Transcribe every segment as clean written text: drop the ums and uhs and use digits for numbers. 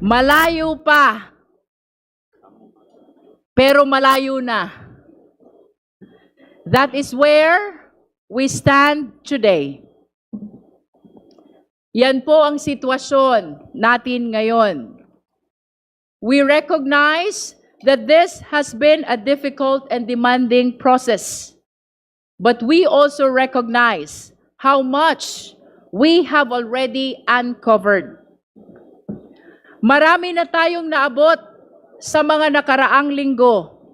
Malayo pa, pero malayo na. That is where we stand today. Yan po ang sitwasyon natin ngayon. We recognize that this has been a difficult and demanding process. But we also recognize how much we have already uncovered. Marami na tayong naabot sa mga nakaraang linggo.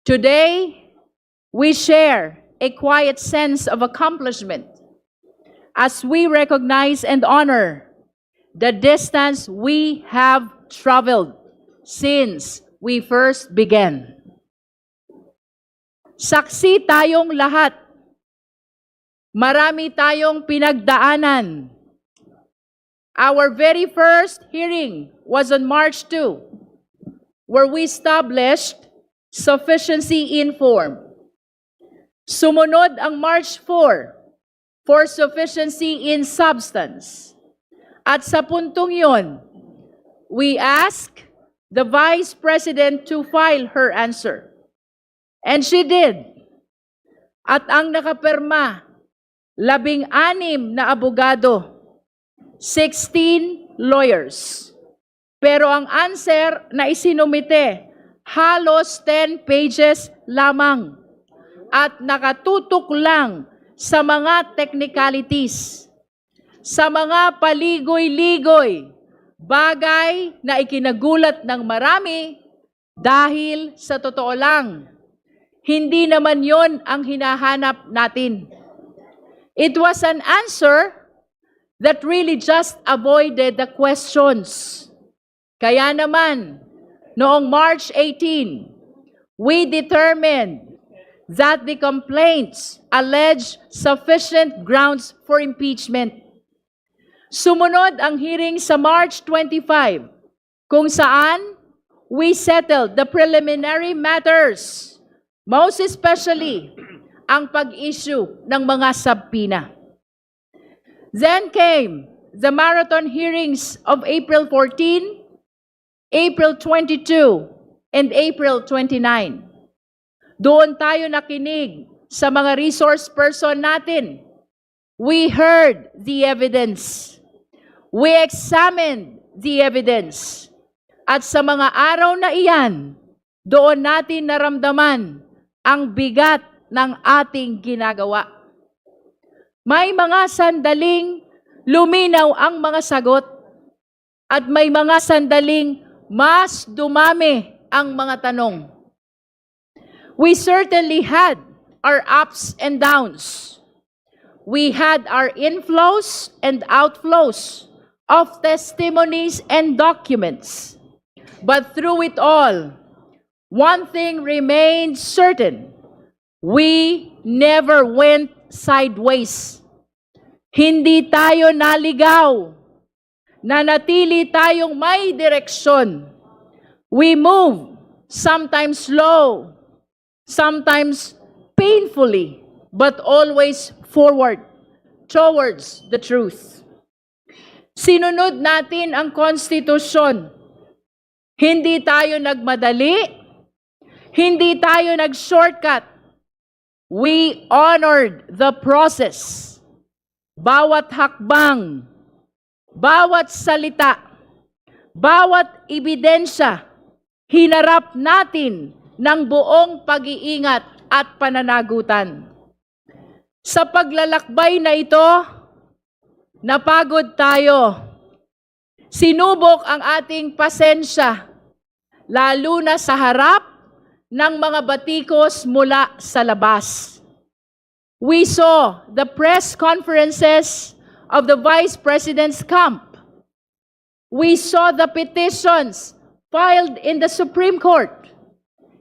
Today, we share a quiet sense of accomplishment as we recognize and honor the distance we have traveled since we first began. Saksi tayong lahat. Marami tayong pinagdaanan. Our very first hearing was on March 2, where we established sufficiency in form. Sumunod ang March 4 for sufficiency in substance. At sa puntong yon, we asked the Vice President to file her answer. And she did. At ang nakapirma, 16 na abogado, 16 lawyers. Pero ang answer na isinumite, halos 10 pages lamang at nakatutok lang sa mga technicalities, sa mga paligoy-ligoy, bagay na ikinagulat ng marami dahil sa totoo lang, hindi naman yon ang hinahanap natin. It was an answer that really just avoided the questions. Kaya naman, noong March 18, we determined that the complaints allege sufficient grounds for impeachment. Sumunod ang hearing sa March 25, kung saan we settled the preliminary matters, most especially ang pag-issue ng mga subpoena. Then came the marathon hearings of April 14, April 22, and April 29. Doon tayo nakinig sa mga resource person natin. We heard the evidence. We examined the evidence. At sa mga araw na iyan, doon natin naramdaman ang bigat ng ating ginagawa. May mga sandaling luminaw ang mga sagot at may mga sandaling mas dumami ang mga tanong. We certainly had our ups and downs. We had our inflows and outflows of testimonies and documents. But through it all, one thing remained certain. We never went sideways. Hindi tayo naligaw. Nanatili tayong may direksyon. We move, sometimes slow, sometimes painfully, but always forward towards the truth. Sinunod natin ang konstitusyon. Hindi tayo nagmadali, hindi tayo nag-shortcut. We honored the process. Bawat hakbang, bawat salita, bawat ebidensya, hinarap natin ng buong pag-iingat at pananagutan. Sa paglalakbay na ito, napagod tayo. Sinubok ang ating pasensya, lalo na sa harap ng mga batikos mula sa labas. We saw the press conferences of the Vice President's camp. We saw the petitions filed in the Supreme Court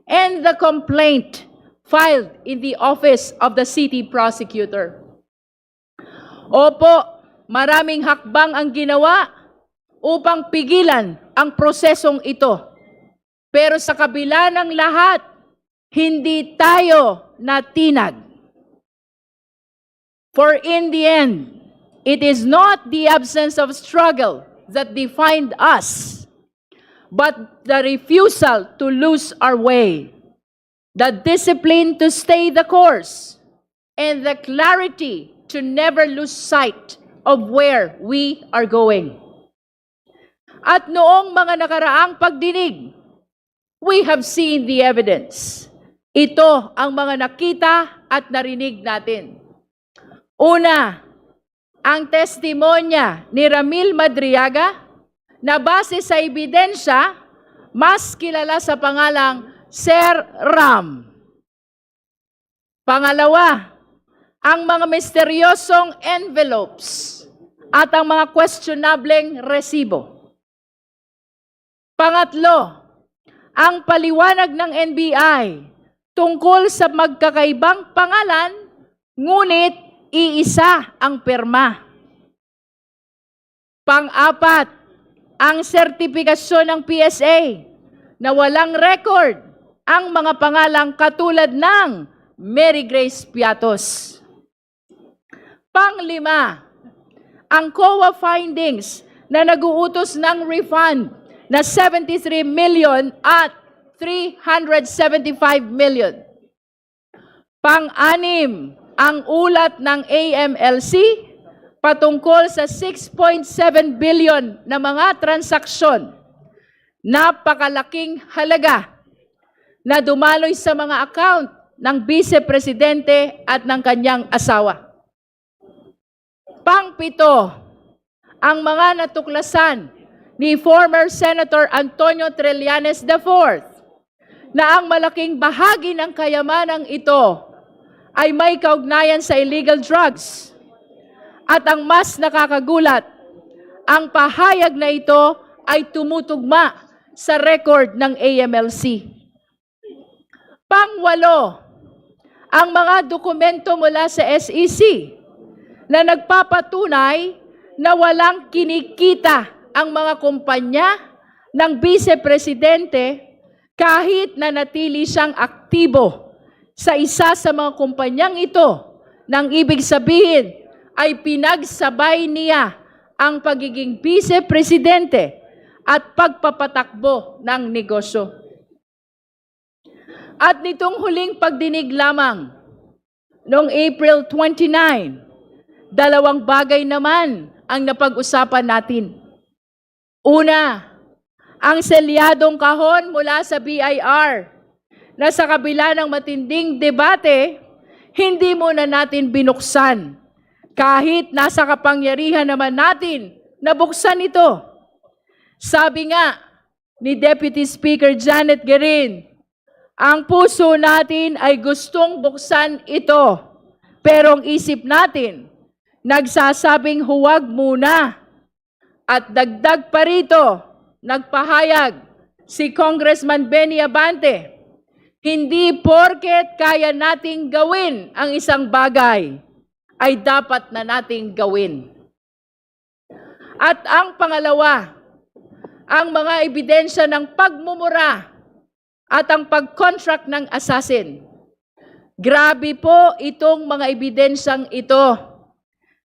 and the complaint filed in the office of the city prosecutor. Opo, maraming hakbang ang ginawa upang pigilan ang prosesong ito. Pero sa kabila ng lahat, hindi tayo natinag. For in the end, it is not the absence of struggle that defined us, but the refusal to lose our way, the discipline to stay the course, and the clarity to never lose sight of where we are going. At noong mga nakaraang pagdinig, we have seen the evidence. Ito ang mga nakita at narinig natin. Una, ang testimonya ni Ramil Madriaga na base sa ebidensya, mas kilala sa pangalang Sir Ram. Pangalawa, ang mga misteryosong envelopes at ang mga questionableng resibo. Pangatlo, ang paliwanag ng NBI tungkol sa magkakaibang pangalan, ngunit iisa ang pirma. Pang-apat, ang sertipikasyon ng PSA na walang record ang mga pangalang katulad ng Mary Grace Piatos. Pang-lima, ang COA findings na nag-uutos ng refund na 73 million at 375 million. Pang-anim, ang ulat ng AMLC patungkol sa 6.7 billion na mga transaksyon, napakalaking halaga na dumaloy sa mga account ng Vice Presidente at ng kanyang asawa. Pang-pito, ang mga natuklasan ni former Senator Antonio Trillanes IV na ang malaking bahagi ng kayamanang ito ay may kaugnayan sa illegal drugs. At ang mas nakakagulat, ang pahayag na ito ay tumutugma sa record ng AMLC. Pang-walo, ang mga dokumento mula sa SEC na nagpapatunay na walang kinikita ang mga kumpanya ng Vice Presidente kahit na natili siyang aktibo sa isa sa mga kumpanyang ito, nang ibig sabihin ay pinagsabay niya ang pagiging Vice Presidente at pagpapatakbo ng negosyo. At nitong huling pagdinig lamang, noong April 29, dalawang bagay naman ang napag-usapan natin. Una, ang selyadong kahon mula sa BIR na sa kabila ng matinding debate, hindi muna natin binuksan. Kahit nasa kapangyarihan naman natin na buksan ito. Sabi nga ni Deputy Speaker Janet Guerin, ang puso natin ay gustong buksan ito, pero ang isip natin nagsasabing huwag muna. At dagdag pa rito, nagpahayag si Congressman Benny Abante, hindi porket kaya nating gawin ang isang bagay, ay dapat na nating gawin. At ang pangalawa, ang mga ebidensya ng pagmumura at ang pag-contract ng assassin. Grabe po itong mga ebidensyang ito,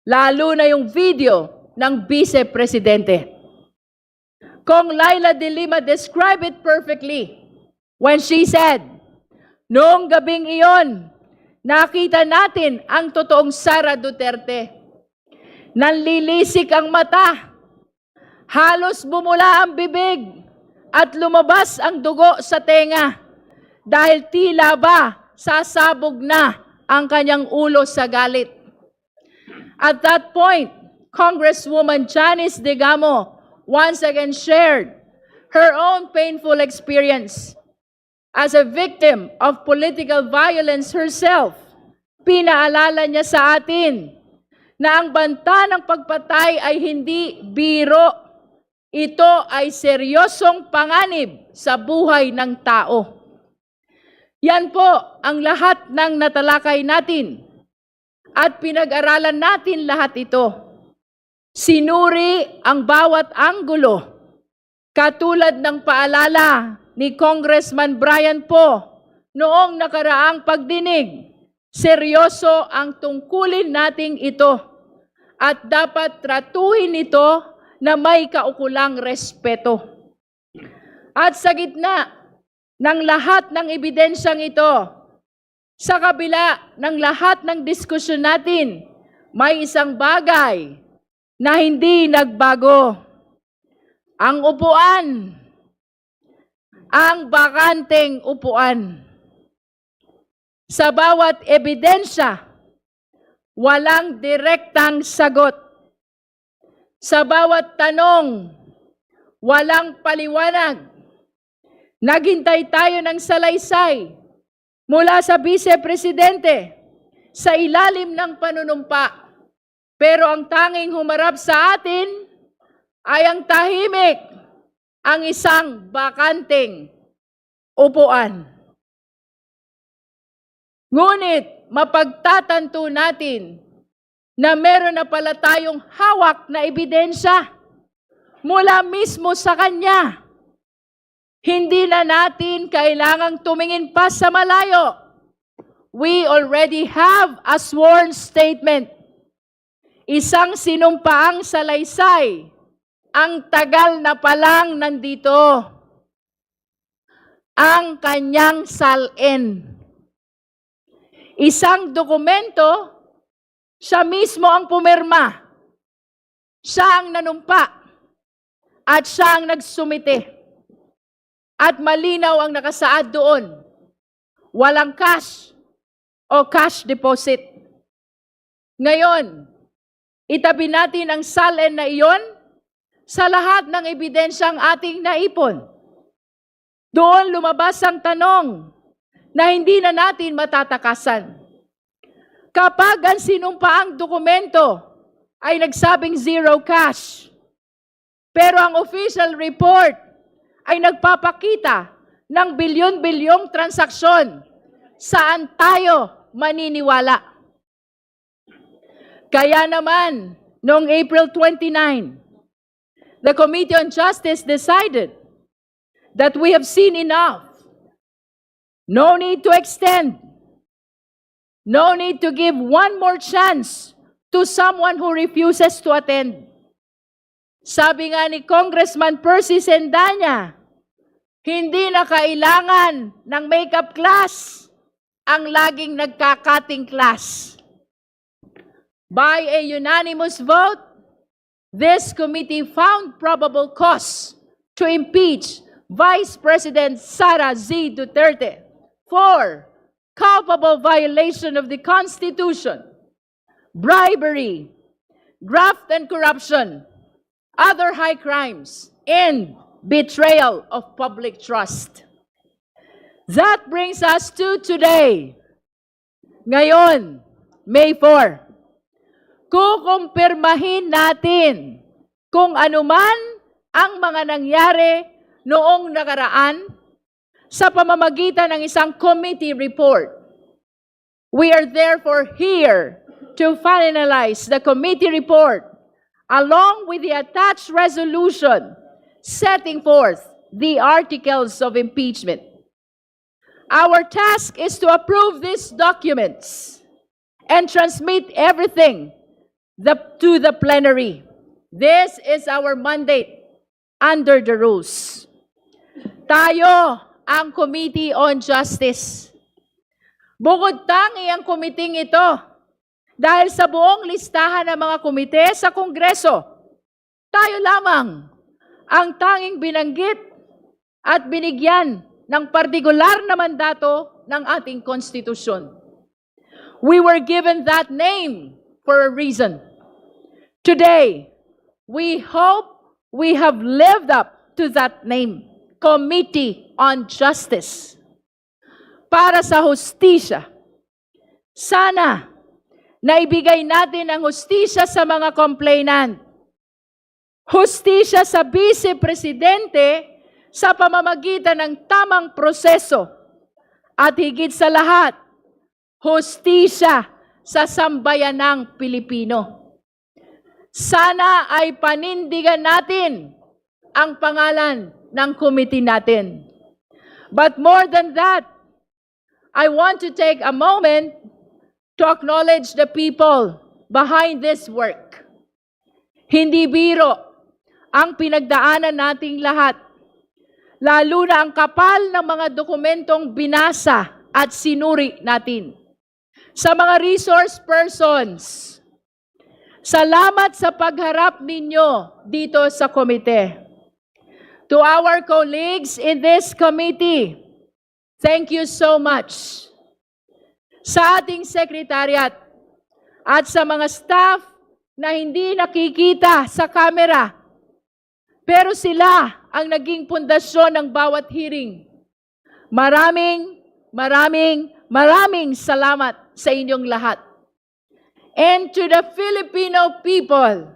lalo na yung video ng Vice Presidente. Kong Laila de Lima described it perfectly when she said, noong gabing iyon, nakita natin ang totoong Sara Duterte. Nanlilisik ang mata, halos bumula ang bibig, at lumabas ang dugo sa tenga dahil tila ba sasabog na ang kanyang ulo sa galit. At that point, Congresswoman Janice Digamo once again shared her own painful experience. As a victim of political violence herself, pinaalala niya sa atin na ang banta ng pagpatay ay hindi biro. Ito ay seryosong panganib sa buhay ng tao. Yan po ang lahat ng natalakay natin at pinag-aralan natin lahat ito. Sinuri ang bawat anggulo, katulad ng paalala ni Congressman Brian Poe noong nakaraang pagdinig. Seryoso ang tungkulin nating ito at dapat tratuhin ito na may kaukulang respeto. At sa gitna ng lahat ng ebidensyang ito, sa kabila ng lahat ng diskusyon natin, may isang bagay na hindi nagbago. Ang upuan, ang bakanteng upuan. Sa bawat ebidensya, walang direktang sagot. Sa bawat tanong, walang paliwanag. Naghintay tayo ng salaysay mula sa Vice-Presidente sa ilalim ng panunumpa. Pero ang tanging humarap sa atin ay ang tahimik, ang isang bakanteng upuan. Ngunit mapagtatanto natin na meron na pala tayong hawak na ebidensya mula mismo sa Kanya. Hindi na natin kailangang tumingin pa sa malayo. We already have a sworn statement. Isang sinumpaang salaysay, ang tagal na palang nandito. Ang kanyang salin. Isang dokumento, siya mismo ang pumirma. Siya ang nanumpa. At siya ang nagsumite. At malinaw ang nakasaad doon. Walang cash o cash deposit. Ngayon, itabi natin ang salin na iyon sa lahat ng ebidensyang ating naipon. Doon lumabas ang tanong na hindi na natin matatakasan. Kapag ang sinumpaang dokumento ay nagsabing zero cash, pero ang official report ay nagpapakita ng bilyon-bilyong transaksyon, saan tayo maniniwala? Kaya naman, noong April 29, the Committee on Justice decided that we have seen enough. No need to extend. No need to give one more chance to someone who refuses to attend. Sabi nga ni Congressman Percy Sendanya, hindi na kailangan ng makeup class ang laging nagkakating class. By a unanimous vote, this committee found probable cause to impeach Vice President Sara Z. Duterte for culpable violation of the Constitution, bribery, graft and corruption, other high crimes, and betrayal of public trust. That brings us to today. Ngayon, May 4. Kukumpirmahin natin kung anuman ang mga nangyari noong nakaraan sa pamamagitan ng isang committee report. We are therefore here to finalize the committee report along with the attached resolution setting forth the articles of impeachment. Our task is to approve these documents and transmit everything to the plenary. This is our mandate under the rules. Tayo ang Committee on Justice. Bukod tangi ang committee ito dahil sa buong listahan ng mga komite sa Kongreso, tayo lamang ang tanging binanggit at binigyan ng partikular na mandato ng ating konstitusyon. We were given that name for a reason. Today, we hope we have lived up to that name, Committee on Justice. Para sa hustisya, sana naibigay natin ang hustisya sa mga complainant. Hustisya sa Vice-Presidente sa pamamagitan ng tamang proseso. At higit sa lahat, hustisya sa sambayanang Pilipino. Sana ay panindigan natin ang pangalan ng committee natin. But more than that, I want to take a moment to acknowledge the people behind this work. Hindi biro ang pinagdaanan nating lahat. Lalo na ang kapal ng mga dokumentong binasa at sinuri natin. Sa mga resource persons, salamat sa pagharap ninyo dito sa komite. To our colleagues in this committee, thank you so much. Sa ating secretariat at sa mga staff na hindi nakikita sa camera, pero sila ang naging pundasyon ng bawat hearing. Maraming salamat sa inyong lahat. And to the Filipino people,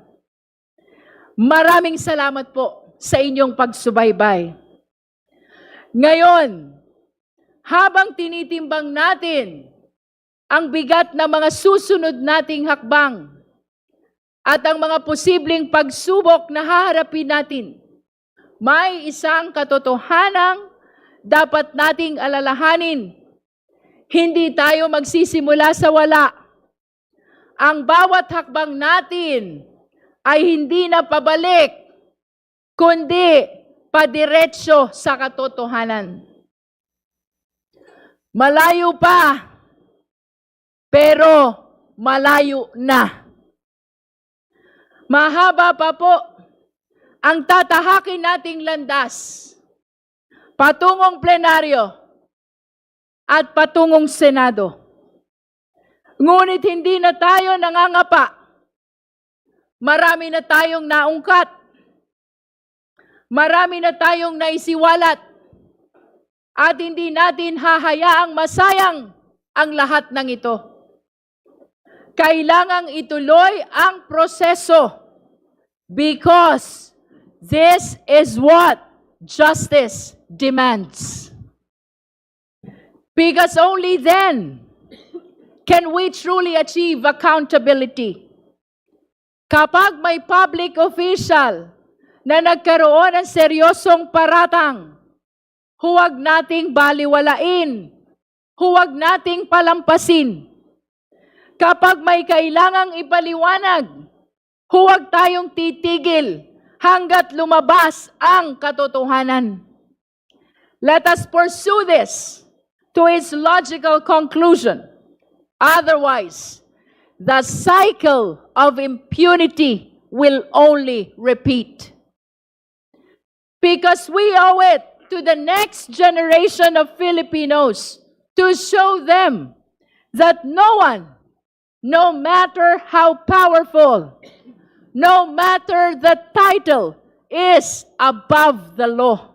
maraming salamat po sa inyong pagsubaybay. Ngayon, habang tinitimbang natin ang bigat ng mga susunod nating hakbang at ang mga posibleng pagsubok na haharapin natin, may isang katotohanang dapat nating alalahanin. Hindi tayo magsisimula sa wala. Ang bawat hakbang natin ay hindi na pabalik, kundi padiretso sa katotohanan. Malayo pa, pero malayo na. Mahaba pa po ang tatahakin nating landas patungong plenaryo at patungong Senado. Ngunit hindi na tayo nangangapa. Marami na tayong naungkat. Marami na tayong naisiwalat. At hindi natin hahayaang masayang ang lahat ng ito. Kailangang ituloy ang proseso because this is what justice demands. Because only then can we truly achieve accountability. Kapag may public official na nagkaroon ng seryosong paratang, huwag nating baliwalain, huwag nating palampasin. Kapag may kailangang ipaliwanag, huwag tayong titigil hanggat lumabas ang katotohanan. Let us pursue this to its logical conclusion. Otherwise, the cycle of impunity will only repeat. Because we owe it to the next generation of Filipinos to show them that no one, no matter how powerful, no matter the title, is above the law.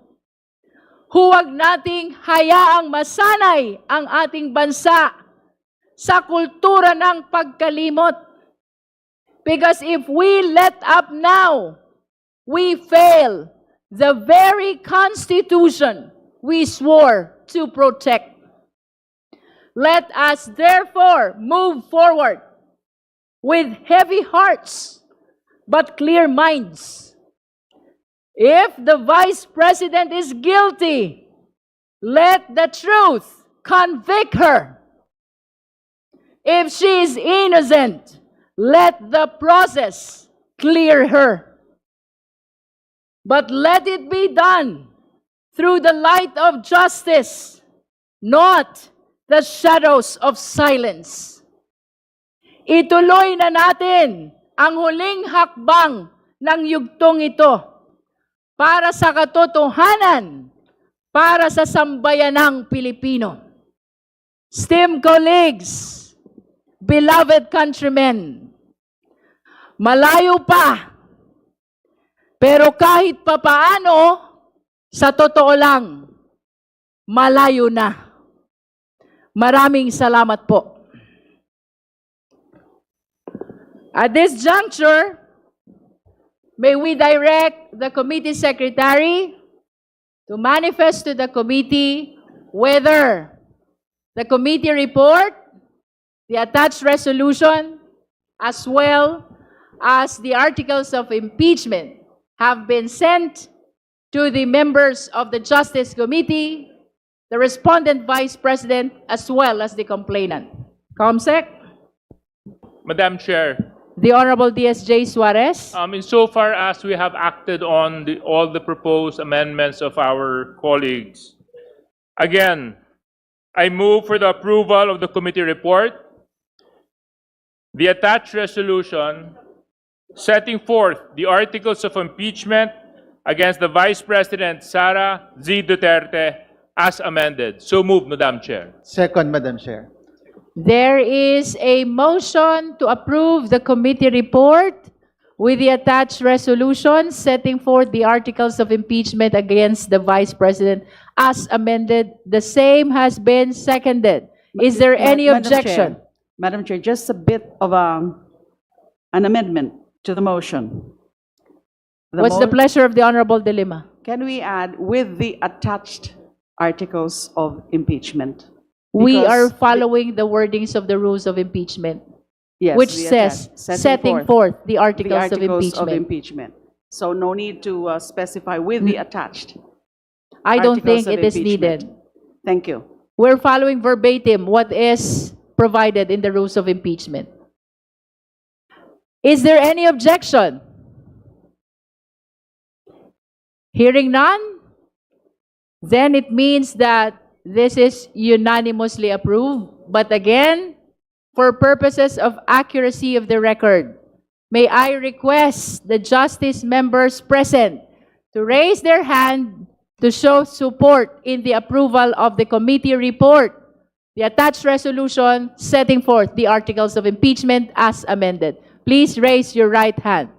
Huwag nating hayaang masanay ang ating bansa sa kultura ng pagkalimot. Because if we let up now, we fail the very Constitution we swore to protect. Let us therefore move forward with heavy hearts but clear minds. If the Vice President is guilty, let the truth convict her. If she is innocent, let the process clear her. But let it be done through the light of justice, not the shadows of silence. Ituloy na natin ang huling hakbang ng yugtong ito para sa katotohanan, para sa sambayanang Pilipino. Esteemed colleagues, beloved countrymen, malayo pa, pero kahit papaano, sa totoo lang, malayo na. Maraming salamat po. At this juncture, may we direct the committee secretary to manifest to the committee whether the committee report, the attached resolution, as well as the articles of impeachment have been sent to the members of the Justice Committee, the respondent Vice President, as well as the complainant. Comsec? Madam Chair, The Honorable DSJ Suarez. Insofar as we have acted on all the proposed amendments of our colleagues, again, I move for the approval of the committee report, the attached resolution setting forth the articles of impeachment against the Vice President Sara Z. Duterte as amended. So moved, Madam Chair. Second, Madam Chair. There is a motion to approve the committee report with the attached resolution setting forth the articles of impeachment against the Vice President as amended. The same has been seconded. Is there any objection? Madam Chair, just a bit of an amendment to the motion. What's the pleasure of the Honorable De Lima? Can we add with the attached articles of impeachment? We are Because following the wordings of the rules of impeachment, Yes, which the says attached, setting forth the the articles of articles of impeachment. impeachment. So no need to specify with the attached. I don't articles think of it is impeachment. needed. Thank you. We're following verbatim what is provided in the rules of impeachment. Is there any objection? Hearing none, then it means that this is unanimously approved. But again, for purposes of accuracy of the record, may I request the justice members present to raise their hand to show support in the approval of the committee report, the attached resolution setting forth the articles of impeachment as amended. Please raise your right hand.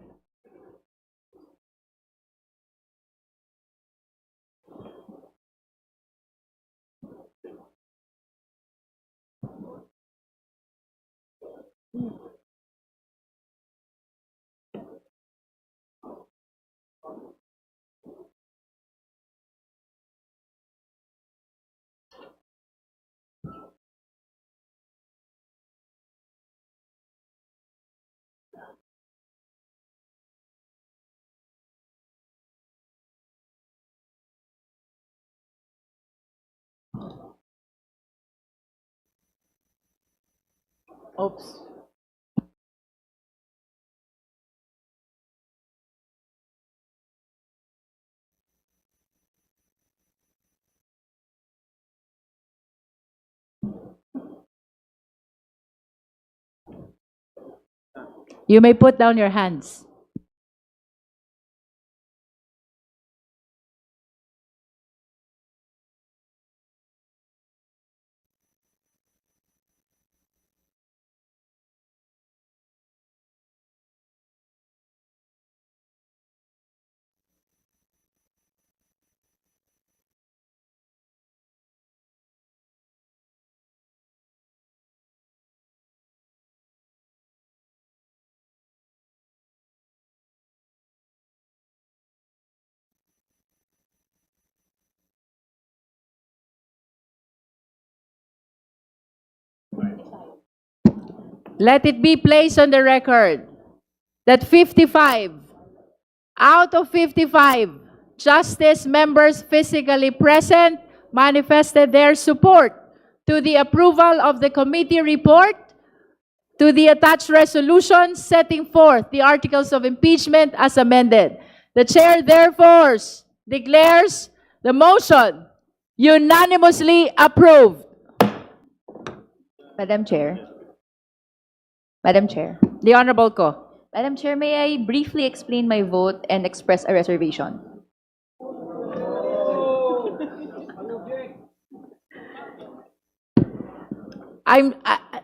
Oops. You may put down your hands. Let it be placed on the record that 55 out of 55 justice members physically present manifested their support to the approval of the committee report, to the attached resolution setting forth the articles of impeachment as amended. The chair therefore declares the motion unanimously approved. Madam Chair. Madam Chair. The Honorable Ko. Madam Chair, may I briefly explain my vote and express a reservation?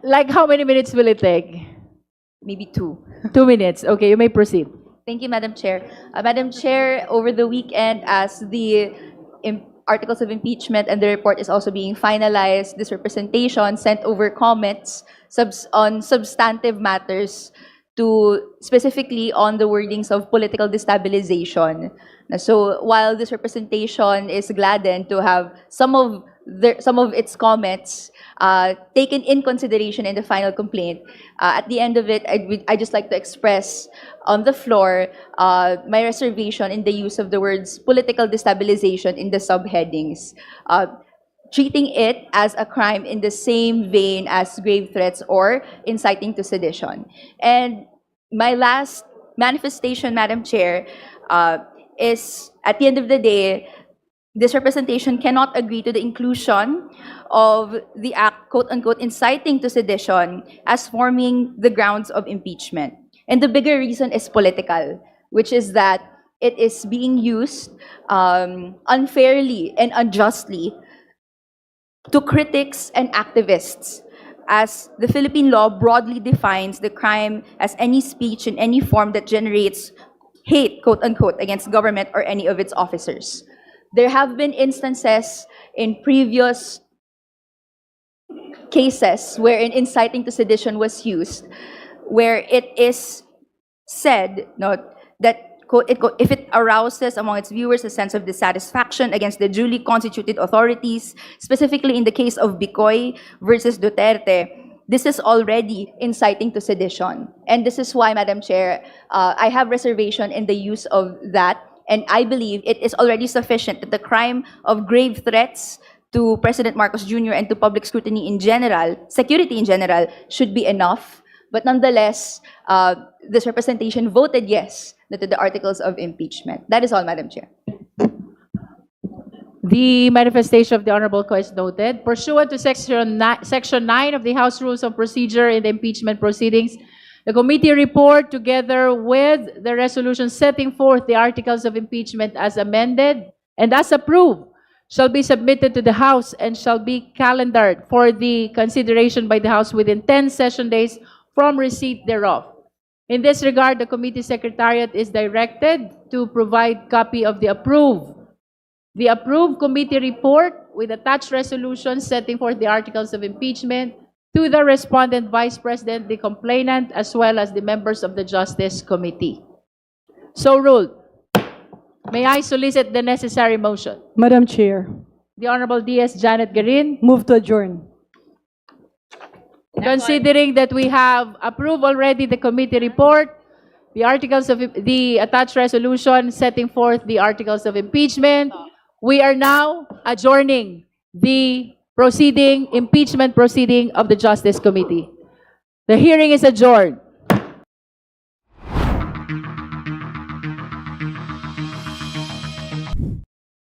Like how many minutes will it take? Maybe two. 2 minutes. Okay, you may proceed. Thank you, Madam Chair. Madam Chair, over the weekend, as the articles of impeachment and the report is also being finalized, this representation sent over comments on substantive matters to specifically on the wordings of political destabilization. So while this representation is gladdened to have some of its comments taken in consideration in the final complaint, at the end of it, I'd just like to express on the floor my reservation in the use of the words political destabilization in the subheadings, treating it as a crime in the same vein as grave threats or inciting to sedition. And my last manifestation, Madam Chair, is at the end of the day, this representation cannot agree to the inclusion of the act, quote unquote, inciting to sedition as forming the grounds of impeachment. And the bigger reason is political, which is that it is being used unfairly and unjustly to critics and activists, as the Philippine law broadly defines the crime as any speech in any form that generates hate, quote unquote, against government or any of its officers. There have been instances in previous cases wherein inciting to sedition was used, where it is said, that quote, if it arouses among its viewers a sense of dissatisfaction against the duly constituted authorities, specifically in the case of Bicoy versus Duterte, this is already inciting to sedition. And this is why, Madam Chair, I have reservation in the use of that. And I believe it is already sufficient that the crime of grave threats to President Marcos Jr. and to public scrutiny in general, security in general, should be enough. But nonetheless, this representation voted yes to the articles of impeachment. That is all, Madam Chair. The manifestation of the Honorable Co is noted. Pursuant to Section 9 of the House Rules of Procedure in the impeachment proceedings, the committee report, together with the resolution setting forth the articles of impeachment as amended and as approved, shall be submitted to the House and shall be calendared for the consideration by the House within 10 session days from receipt thereof. In this regard, the committee secretariat is directed to provide copy of the approved committee report with attached resolution setting forth the articles of impeachment to the respondent Vice President, the complainant, as well as the members of the Justice Committee. So ruled. May I solicit the necessary motion? Madam Chair, The Honorable D.S. Janet Garin, move to adjourn. considering that we have approved already the committee report, the articles of the attached resolution setting forth the articles of impeachment, we are now adjourning the impeachment proceeding of the Justice Committee. The hearing is adjourned.